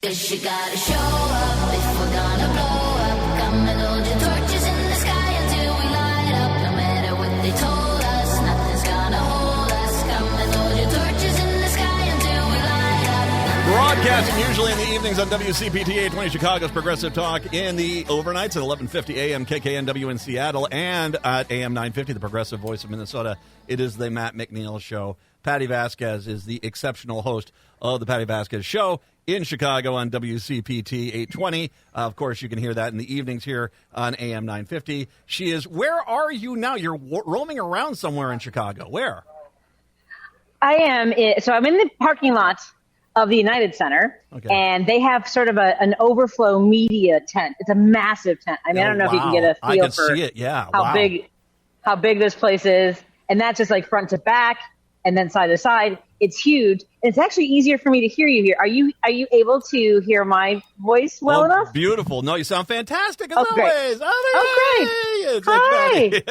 'Cause you gotta show up if we're gonna blow up. Come and hold your torches in the sky until we light up. No matter what they told us, nothing's gonna hold us. Come and hold your torches in the sky until we light up. Broadcasting usually in the evenings on WCPT 820 Chicago's Progressive Talk, in the overnights at 11:50 a.m. KKNW in Seattle, and at AM 950, the Progressive Voice of Minnesota. It is the Matt McNeil Show. Patti Vasquez is the exceptional host of the Patti Vasquez Show in Chicago on WCPT 820. Of course, you can hear that in the evenings here on AM 950. She is, where are you now? You're roaming around somewhere in Chicago. Where? I am, so I'm in the parking lot of the United Center, and they have sort of an overflow media tent. It's a massive tent. I mean, I don't know if you can get a feel for see it. Yeah. how big this place is. And that's just like front to back and then side to side. It's huge. And it's actually easier for me to hear you here. Are you able to hear my voice well enough? Beautiful. No, you sound fantastic as great. always. Oh, great.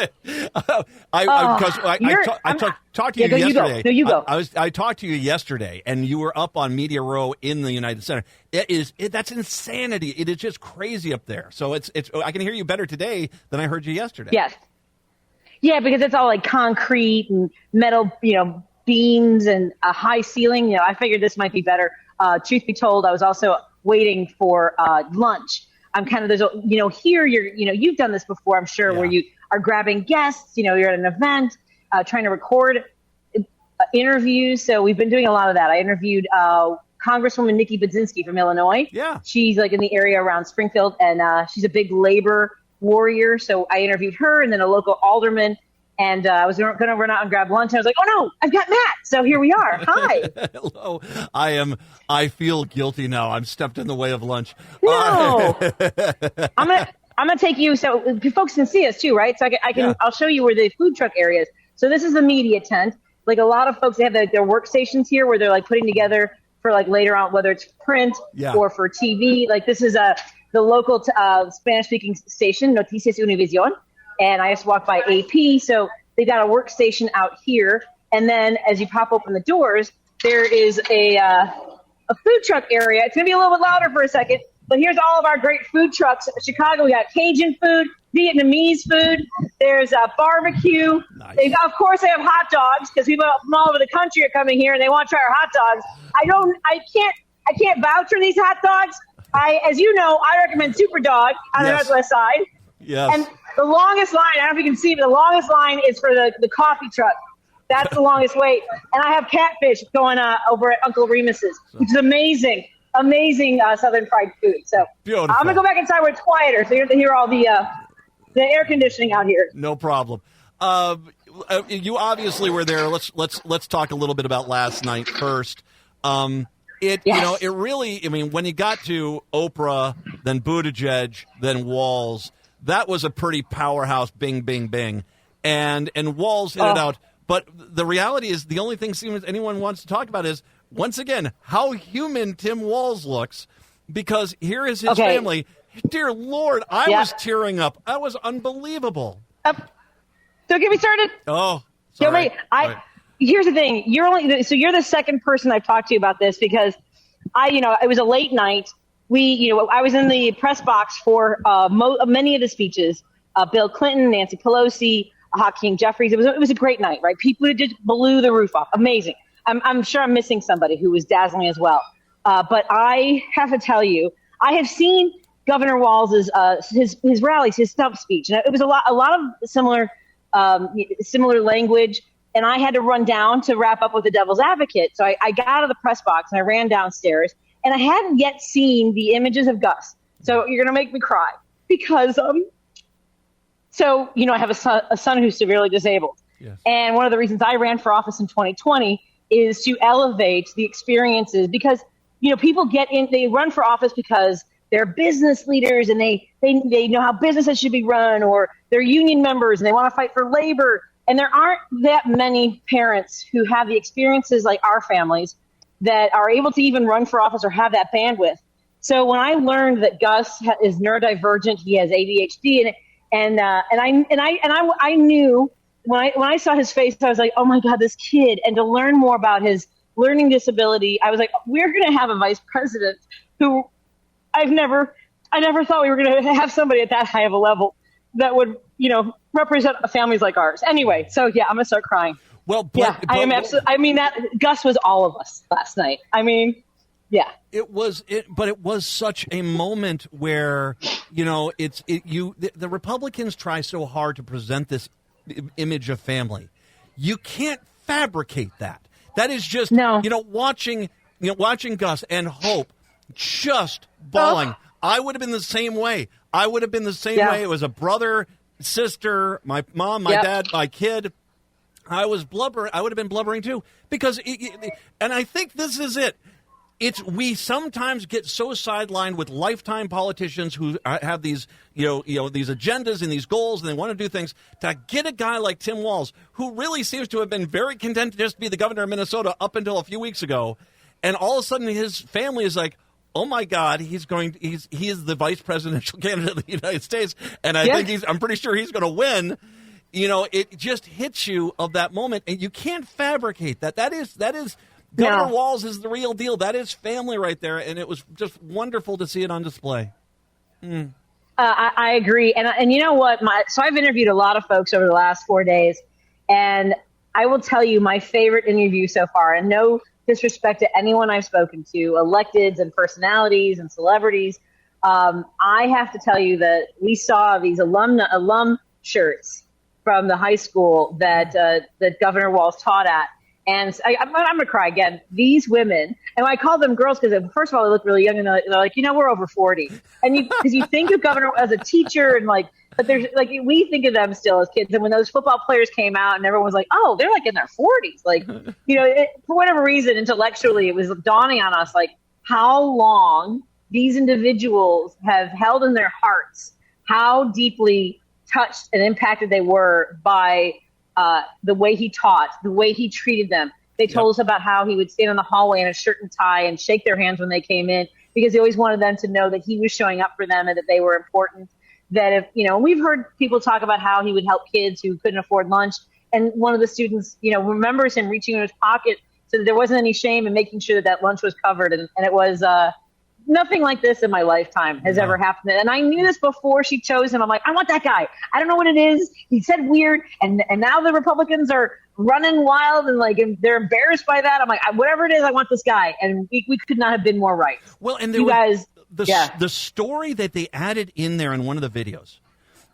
Hi. I talked to you yesterday. You go. I talked to you yesterday, and you were up on Media Row in the United Center. That's insanity. It is just crazy up there. So it's. I can hear you better today than I heard you yesterday. Yes. Yeah, because it's all like concrete and metal, beams and a high ceiling. I figured this might be better. Truth be told, I was also waiting for lunch. I'm kind of, here you've done this before, I'm sure, where you are grabbing guests, you're at an event, trying to record interviews. So we've been doing a lot of that. I interviewed Congresswoman Nikki Budzinski from Illinois. Yeah. She's like in the area around Springfield, and she's a big labor warrior. So I interviewed her, and then a local alderman. And I was going to run out and grab lunch. And I was like, oh, no, I've got Matt. So here we are. Hi. Hello. I feel guilty now. I'm stepped in the way of lunch. No. I'm gonna take you so folks can see us, too, right? So I'll show you where the food truck area is. So this is the media tent. Like a lot of folks, they have their workstations here where they're like putting together for like later on, whether it's print or for TV. Like this is the local Spanish-speaking station, Noticias Univision. And I just walked by AP, so they got a workstation out here. And then as you pop open the doors, there is a food truck area. It's going to be a little bit louder for a second, but here's all of our great food trucks. In Chicago, we got Cajun food, Vietnamese food. There's barbecue. Nice. Of course, they have hot dogs because people from all over the country are coming here and they want to try our hot dogs. I can't vouch for these hot dogs. As you know, I recommend Super Dog on the Northwest Side. Yes. And the longest line, I don't know if you can see, but the longest line is for the coffee truck. That's the longest wait. And I have catfish going over at Uncle Remus's, which is amazing Southern fried food. So beautiful. I'm going to go back inside where it's quieter so you have to hear all the air conditioning out here. No problem. You obviously were there. Let's talk a little bit about last night first. It really, when you got to Oprah, then Buttigieg, then Walz, that was a pretty powerhouse bing, bing, bing. And Walz hit it out. But the reality is the only thing seems anyone wants to talk about is, once again, how human Tim Walz looks. Because here is his family. Dear Lord, I was tearing up. That was unbelievable. Don't get me started. Oh, sorry. Here's the thing. You're the second person I've talked to about this because it was a late night. I was in the press box for many of the speeches. Bill Clinton, Nancy Pelosi, Hakeem Jeffries. It was a great night, right? People just blew the roof off. Amazing. I'm sure I'm missing somebody who was dazzling as well. But I have to tell you, I have seen Governor Walz's his rallies, his stump speech, and it was a lot of similar language. And I had to run down to wrap up with the Devil's Advocate. So I got out of the press box and I ran downstairs. And I hadn't yet seen the images of Gus. So you're going to make me cry. Because, I have a son who's severely disabled. Yes. And one of the reasons I ran for office in 2020 is to elevate the experiences. Because, people they run for office because they're business leaders and they know how businesses should be run, or they're union members and they want to fight for labor. And there aren't that many parents who have the experiences like our families that are able to even run for office or have that bandwidth. So when I learned that Gus is neurodivergent, he has ADHD, and I knew when I saw his face, I was like, oh my God, this kid. And to learn more about his learning disability, I was like, we're going to have a vice president who I never thought we were going to have somebody at that high of a level that would, represent families like ours. Anyway, so yeah, I'm going to start crying. Well, but I am absolutely. I mean, that Gus was all of us last night. I mean, yeah, but it was such a moment where the Republicans try so hard to present this image of family. You can't fabricate that. That is just watching Gus and Hope just bawling. I would have been the same way. Way. It was a brother, sister, my mom, my dad, my kid. I was blubbering. I would have been blubbering too, because and I think this is it. We sometimes get so sidelined with lifetime politicians who have these, these agendas and these goals, and they want to do things. To get a guy like Tim Walz, who really seems to have been very content to just be the governor of Minnesota up until a few weeks ago, and all of a sudden his family is like, oh my God, he is the vice presidential candidate of the United States, and I'm pretty sure he's going to win. It just hits you of that moment, and you can't fabricate that. That is Governor Walz is the real deal. That is family right there, and it was just wonderful to see it on display. I agree, and you know what? So I've interviewed a lot of folks over the last 4 days, and I will tell you my favorite interview so far, and no disrespect to anyone I've spoken to, electeds and personalities and celebrities. I have to tell you that we saw these alum shirts from the high school that Governor Walz taught at. And I'm going to cry again. These women, and I call them girls because, first of all, they look really young, and they're like, we're over 40. And because you think of Governor as a teacher, and but there's we think of them still as kids. And when those football players came out, and everyone was like, oh, they're in their 40s. For whatever reason, intellectually, it was dawning on us how long these individuals have held in their hearts how deeply touched and impacted they were by the way he taught, the way he treated them. They told us about how he would stand in the hallway in a shirt and tie and shake their hands when they came in, because he always wanted them to know that he was showing up for them and that they were important. That if, we've heard people talk about how he would help kids who couldn't afford lunch. And one of the students, remembers him reaching in his pocket so that there wasn't any shame in making sure that lunch was covered. And it was, nothing like this in my lifetime has ever happened. And I knew this before she chose him. I'm like, I want that guy. I don't know what it is. He said weird. And now the Republicans are running wild and they're embarrassed by that. I'm like, whatever it is, I want this guy. And we could not have been more right. Well, and the story that they added in there in one of the videos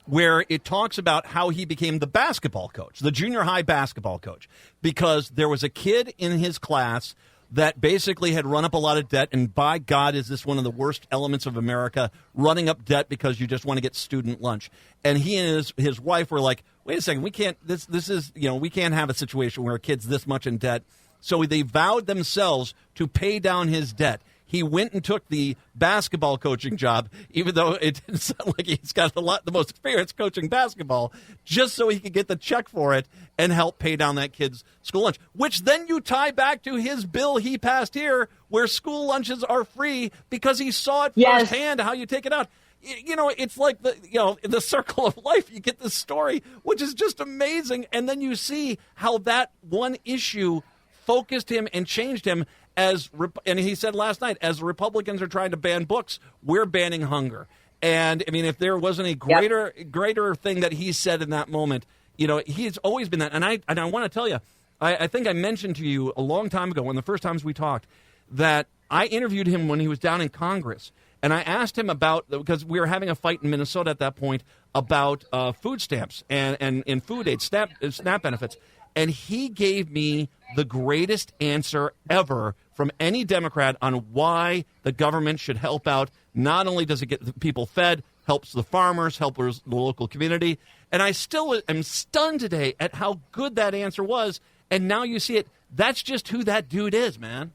where it talks about how he became the basketball coach, the junior high basketball coach, because there was a kid in his class that basically had run up a lot of debt, and by God, is this one of the worst elements of America, running up debt because you just want to get student lunch. And he and his wife were like, wait a second, we can't, this is, we can't have a situation where a kid's this much in debt. So they vowed themselves to pay down his debt. He went and took the basketball coaching job, even though it didn't sound like he's got the most experience coaching basketball, just so he could get the check for it and help pay down that kid's school lunch, which then you tie back to his bill he passed here where school lunches are free because he saw it firsthand how you take it out. It's like the circle of life. You get this story, which is just amazing. And then you see how that one issue focused him and changed him. And he said last night, as Republicans are trying to ban books, we're banning hunger. And I mean, if there wasn't a greater thing that he said in that moment, he's always been that. And I want to tell you, I think I mentioned to you a long time ago, one of the first times we talked, that I interviewed him when he was down in Congress. And I asked him because we were having a fight in Minnesota at that point about food stamps and food aid, SNAP benefits. And he gave me the greatest answer ever from any Democrat on why the government should help out. Not only does it get the people fed, helps the farmers, helps the local community. And I still am stunned today at how good that answer was. And now you see it. That's just who that dude is, man.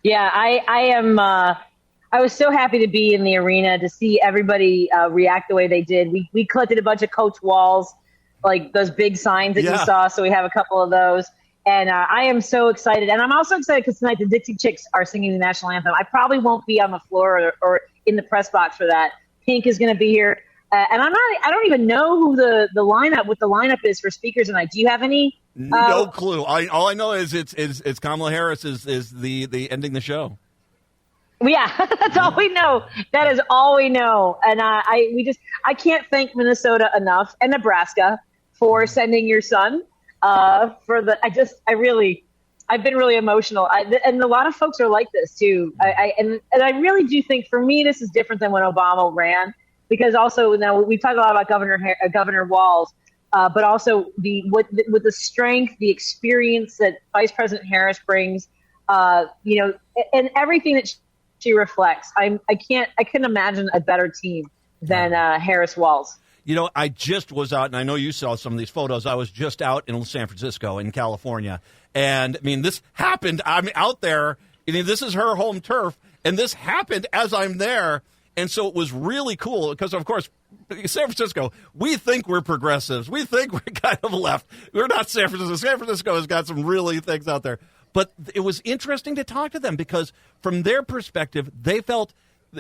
Yeah, I am. I was so happy to be in the arena to see everybody react the way they did. We collected a bunch of Coach Walz, those big signs that you saw. So we have a couple of those. And I am so excited. And I'm also excited because tonight the Dixie Chicks are singing the national anthem. I probably won't be on the floor or in the press box for that. Pink is going to be here. And I don't even know who the lineup is for speakers tonight. Do you have any? No clue. All I know is it's Kamala Harris is the ending the show. Yeah, that's all we know. That is all we know. And I can't thank Minnesota enough and Nebraska for sending your son. I've been really emotional. And a lot of folks are like this too. And I really do think for me, this is different than when Obama ran, because also now we talk a lot about Governor Walz, but also with the strength, the experience that Vice President Harris brings, and everything that she reflects. I couldn't imagine a better team than Harris Walz. I just was out, and I know you saw some of these photos. I was just out in San Francisco, in California. And, this happened. I'm out there. This is her home turf, and this happened as I'm there. And so it was really cool because, of course, San Francisco, we think we're progressives. We think we're kind of left. We're not San Francisco. San Francisco has got some really things out there. But it was interesting to talk to them because from their perspective, they felt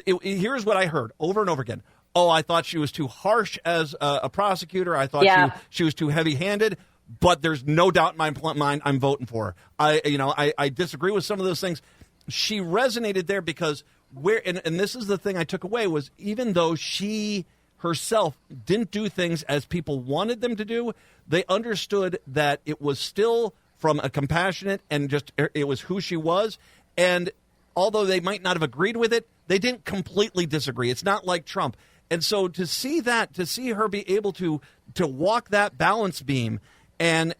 here's what I heard over and over again. Oh, I thought she was too harsh as a prosecutor. I thought she was too heavy-handed. But there's no doubt in my mind I'm voting for her. I disagree with some of those things. She resonated there because and this is the thing I took away was even though she herself didn't do things as people wanted them to do, they understood that it was still from a compassionate and just it was who she was. And although they might not have agreed with it, they didn't completely disagree. It's not like Trump. And so to see her be able to walk that balance beam and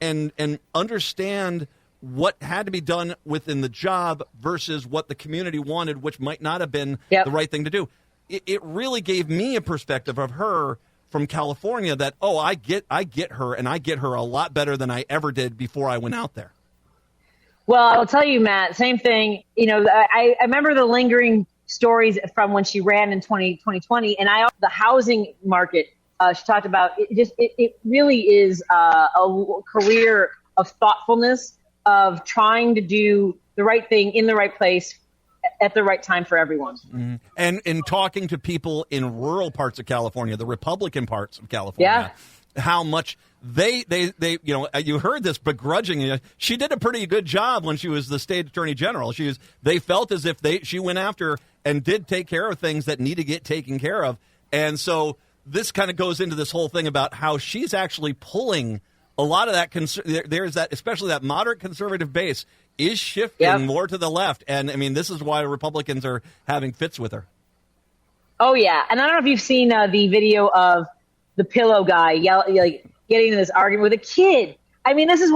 understand what had to be done within the job versus what the community wanted, which might not have been the right thing to do. It really gave me a perspective of her from California that, I get her, and I get her a lot better than I ever did before I went out there. Well, I'll tell you, Matt, same thing. I remember the lingering stories from when she ran in 2020, and the housing market she talked about. It really is a career of thoughtfulness, of trying to do the right thing in the right place at the right time for everyone. Mm-hmm. And in talking to people in rural parts of California, the Republican parts of California, how much they you heard this begrudgingly. She did a pretty good job when she was the state attorney general. They felt as if she went after and did take care of things that need to get taken care of. And so this kind of goes into this whole thing about how she's actually pulling a lot of that. There's that, especially that moderate conservative base is shifting more to the left. And this is why Republicans are having fits with her. Oh yeah. And I don't know if you've seen the video of the pillow guy getting in this argument with a kid. This is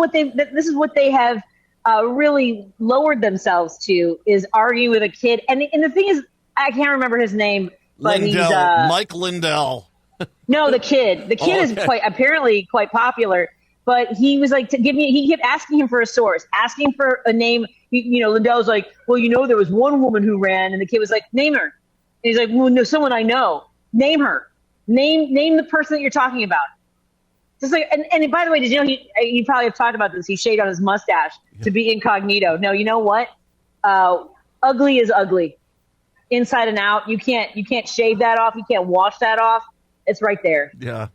what they have really lowered themselves to, is arguing with a kid. And the thing is, I can't remember his name, but Lindell, he's Mike Lindell. No, the kid. The kid is apparently quite popular. But he was like, he kept asking him for a source, asking for a name. Lindell's like, well, there was one woman who ran, and the kid was like, name her. And he's like, well, no, someone I know. Name her. Name the person that you're talking about. Just like, and by the way, did you know you probably have talked about this? He shaved on his mustache to be incognito. No, you know what? Ugly is ugly, inside and out. You can't shave that off. You can't wash that off. It's right there. Yeah,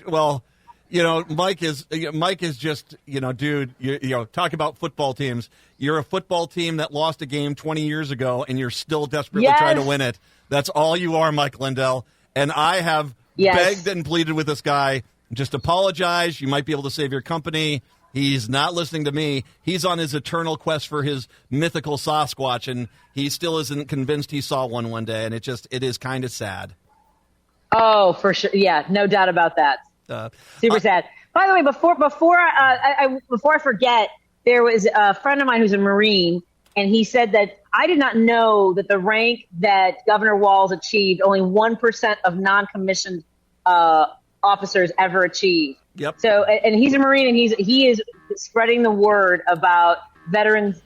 well. Mike is just, dude, talk about football teams. You're a football team that lost a game 20 years ago, and you're still desperately trying to win it. That's all you are, Mike Lindell. And I have begged and pleaded with this guy, just apologize. You might be able to save your company. He's not listening to me. He's on his eternal quest for his mythical Sasquatch, and he still isn't convinced he saw one day, and it is kind of sad. Oh, for sure. Yeah, no doubt about that. Super sad. By the way, before I forget, there was a friend of mine who's a Marine, and he said that I did not know that the rank that Governor Walz achieved, only 1% of non-commissioned officers ever achieved. Yep. So, and he's a Marine, and he is spreading the word about veterans,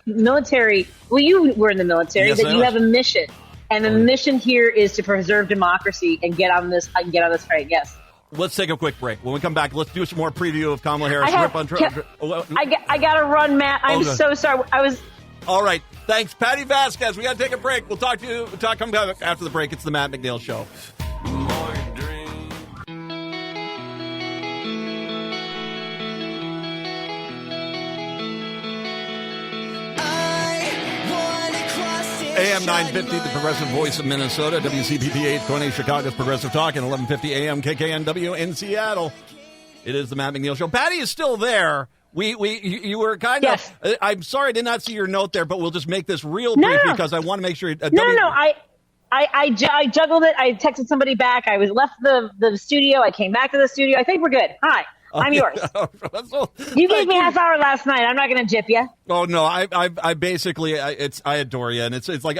military. Well, you were in the military, that you have a mission, and the mission here is to preserve democracy and get on this train. Yes. Let's take a quick break. When we come back, let's do some more preview of Kamala Harris. I got to run, Matt. I'm so sorry. All right. Thanks, Patti Vasquez. We got to take a break. We'll talk to you. Come back after the break. It's the Matt McNeil Show. I wanna AM 950, the Progressive Voice of Minnesota, WCPP 820, Chicago's Progressive Talk, and 1150 AM KKNW in Seattle. It is the Matt McNeil Show. Patty is still there. You were kind Yes. of. I'm sorry, I did not see your note there, but we'll just make this real brief because I want to make sure. I juggled it. I texted somebody back. I left the studio. I came back to the studio. I think we're good. Hi. I'm yours. You gave me half hour last night. I'm not going to jip you. Oh no, I basically I adore you, and it's like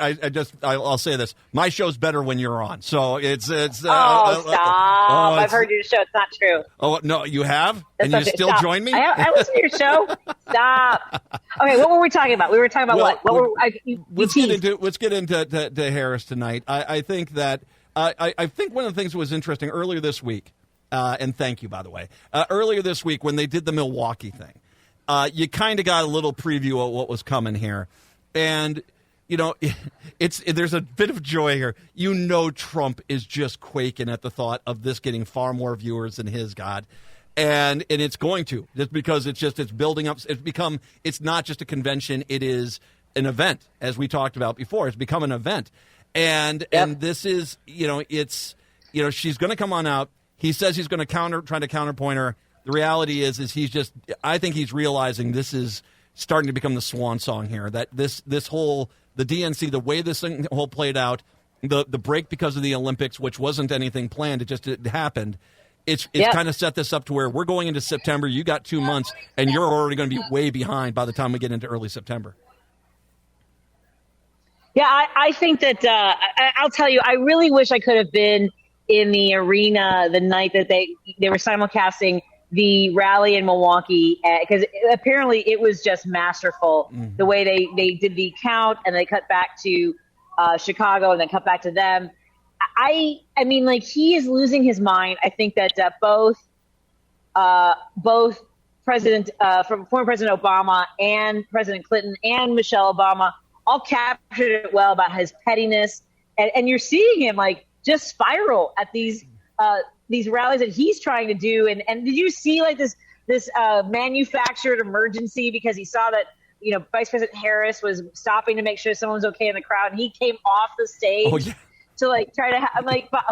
I'll say this: my show's better when you're on. So it's stop! I've heard your show. It's not true. Oh no, you have, and you still Stop. join me. I listen to your show. Stop. Okay, what were we talking about? We were talking about let's get into Harris tonight. I think that I think one of the things that was interesting earlier this week. And thank you, by the way. Earlier this week, when they did the Milwaukee thing, you kind of got a little preview of what was coming here. And, there's a bit of joy here. Trump is just quaking at the thought of this getting far more viewers than his, God. And it's going to, just because it's building up. It's not just a convention. It is an event, as we talked about before. It's become an event. And this is, she's going to come on out. He says he's going to try to counterpoint her. The reality is I think he's realizing this is starting to become the swan song here. That this whole, the DNC, the way this thing whole played out, the break because of the Olympics, which wasn't anything planned, it happened. It's kind of set this up to where we're going into September. You got 2 months, and you're already going to be way behind by the time we get into early September. Yeah, I think that I'll tell you, I really wish I could have been in the arena the night that they were simulcasting the rally in Milwaukee, because apparently it was just masterful the way they did the count, and they cut back to Chicago and then cut back to them. I mean, like, he is losing his mind. I think that both President from former President Obama and President Clinton and Michelle Obama all captured it well about his pettiness, and you're seeing him like just spiral at these rallies that he's trying to do. And did you see like this manufactured emergency because he saw that, Vice President Harris was stopping to make sure someone was okay in the crowd, and he came off the stage to like try to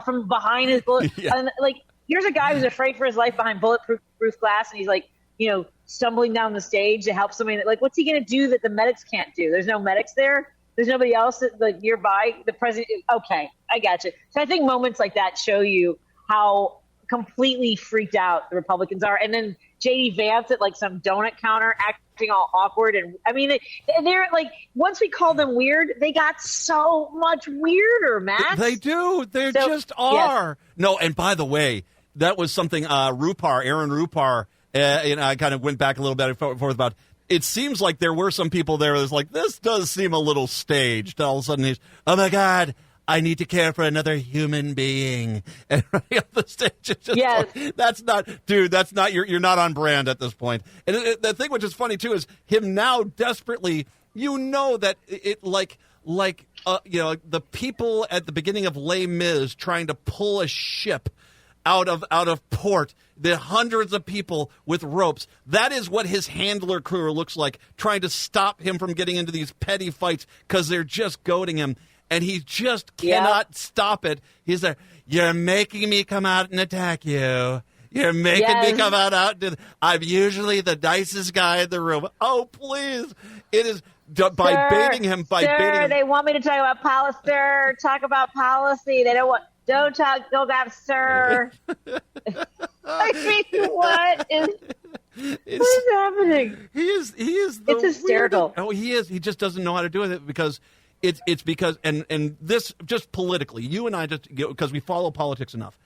from behind his bullet. And, like, here's a guy who's afraid for his life behind bulletproof glass, and he's like, stumbling down the stage to help somebody. Like, what's he going to do that the medics can't do? There's no medics there. There's nobody else that, nearby. The president. Okay, I got you. So I think moments like that show you how completely freaked out the Republicans are. And then J.D. Vance at like some donut counter acting all awkward. And I mean, they're like, once we called them weird, they got so much weirder, Matt. They do. They just are. Yes. No, and by the way, that was something Aaron Rupar, I kind of went back a little bit and forth about. It seems like there were some people there that's like, this does seem a little staged. All of a sudden he's, oh my God, I need to care for another human being. And right up the stage, it's just like, that's not, you're not on brand at this point. And the thing which is funny too is him now desperately, that it the people at the beginning of Les Mis trying to pull a ship out of port, the hundreds of people with ropes. That is what his handler crew looks like, trying to stop him from getting into these petty fights because they're just goading him, and he just cannot stop it. He's like, you're making me come out and attack you. You're making me come out. I'm usually the nicest guy in the room. Oh, please. It is by baiting him. They want me to talk about policy. Sir, talk about policy. They don't want... Don't have sir. I mean, what is happening? He is. It's hysterical. Oh, he is. He just doesn't know how to do it because it's because and this just politically, you and I just because we follow politics enough.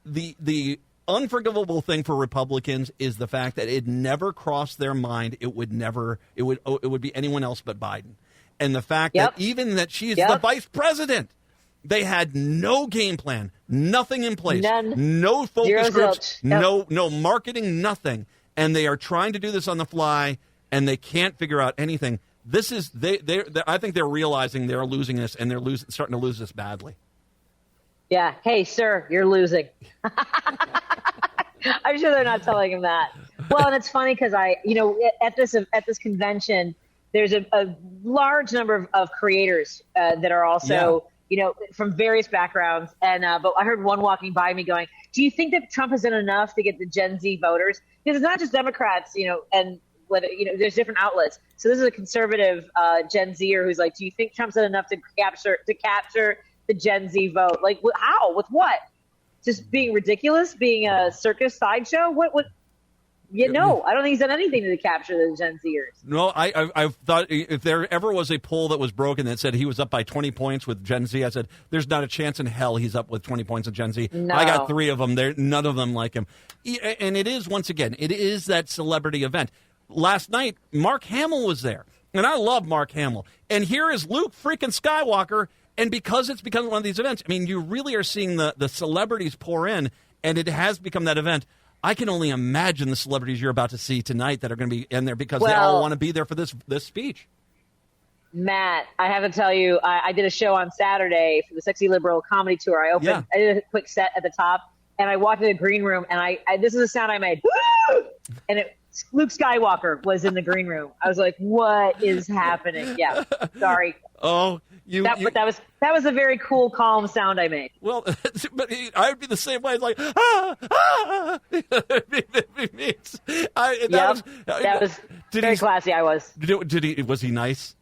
The unforgivable thing for Republicans is the fact that it never crossed their mind. It would be anyone else but Biden, and the fact that even that she is the vice president. They had no game plan, nothing in place, no focus groups, no marketing, nothing. And they are trying to do this on the fly, and they can't figure out anything. This is I think they're realizing they're losing this, and they're starting to lose this badly. Yeah. Hey, sir, you're losing. I'm sure they're not telling him that. Well, and it's funny because at this convention, there's a large number of creators that are also, from various backgrounds. And but I heard one walking by me going, do you think that Trump has done enough to get the Gen Z voters? Because it's not just Democrats, and whether, there's different outlets. So this is a conservative Gen Zer who's like, do you think Trump's done enough to capture the Gen Z vote? Like, how? With what? Just being ridiculous? Being a circus sideshow? What? No, I don't think he's done anything to capture the Gen Zers. No, I thought if there ever was a poll that was broken that said he was up by 20 points with Gen Z, I said, there's not a chance in hell he's up with 20 points with Gen Z. No. I got 3 of them. None of them like him. And it is, once again, it is that celebrity event. Last night, Mark Hamill was there. And I love Mark Hamill. And here is Luke freaking Skywalker. And because it's become one of these events, I mean, you really are seeing the celebrities pour in, and it has become that event. I can only imagine the celebrities you're about to see tonight that are going to be in there because they all want to be there for this speech. Matt, I have to tell you, I did a show on Saturday for the Sexy Liberal Comedy Tour. I did a quick set at the top, and I walked in the green room, and I this is the sound I made. And Luke Skywalker was in the green room. I was like, what is happening? Yeah, sorry. Oh, that was a very cool, calm sound I made. Well, but I would be the same way. It's like, That was very classy. I was. Was he nice?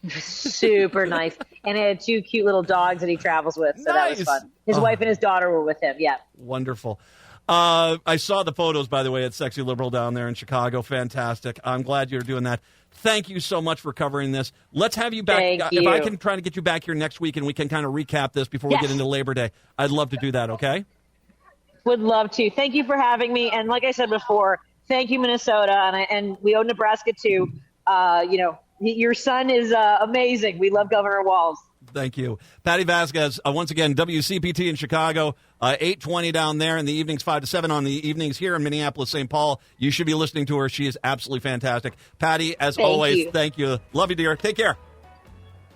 Super nice. And he had 2 cute little dogs that he travels with, so that was fun. His wife and his daughter were with him, yeah. Wonderful. I saw the photos, by the way, at Sexy Liberal down there in Chicago. Fantastic. I'm glad you're doing that. Thank you so much for covering this. Let's have you back. If I can try to get you back here next week and we can kind of recap this before we get into Labor Day, I'd love to do that, okay? Would love to. Thank you for having me. And like I said before, thank you, Minnesota. And we owe Nebraska too. Your son is amazing. We love Governor Walz. Thank you. Patti Vasquez, once again, WCPT in Chicago, 8:20 down there in the evenings, 5 to 7 on the evenings here in Minneapolis, St. Paul. You should be listening to her. She is absolutely fantastic. Patti, as always, thank you. Love you, dear. Take care.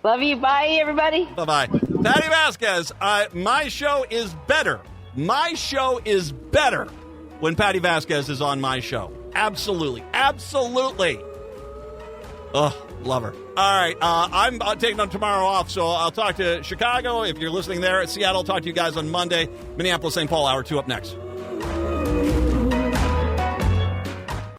Love you. Bye, everybody. Bye-bye. Patti Vasquez, my show is better. My show is better when Patti Vasquez is on my show. Absolutely. Absolutely. Ugh, love her. All right, I'm taking tomorrow off, so I'll talk to Chicago if you're listening there. At Seattle, I'll talk to you guys on Monday. Minneapolis, St. Paul, hour 2 up next.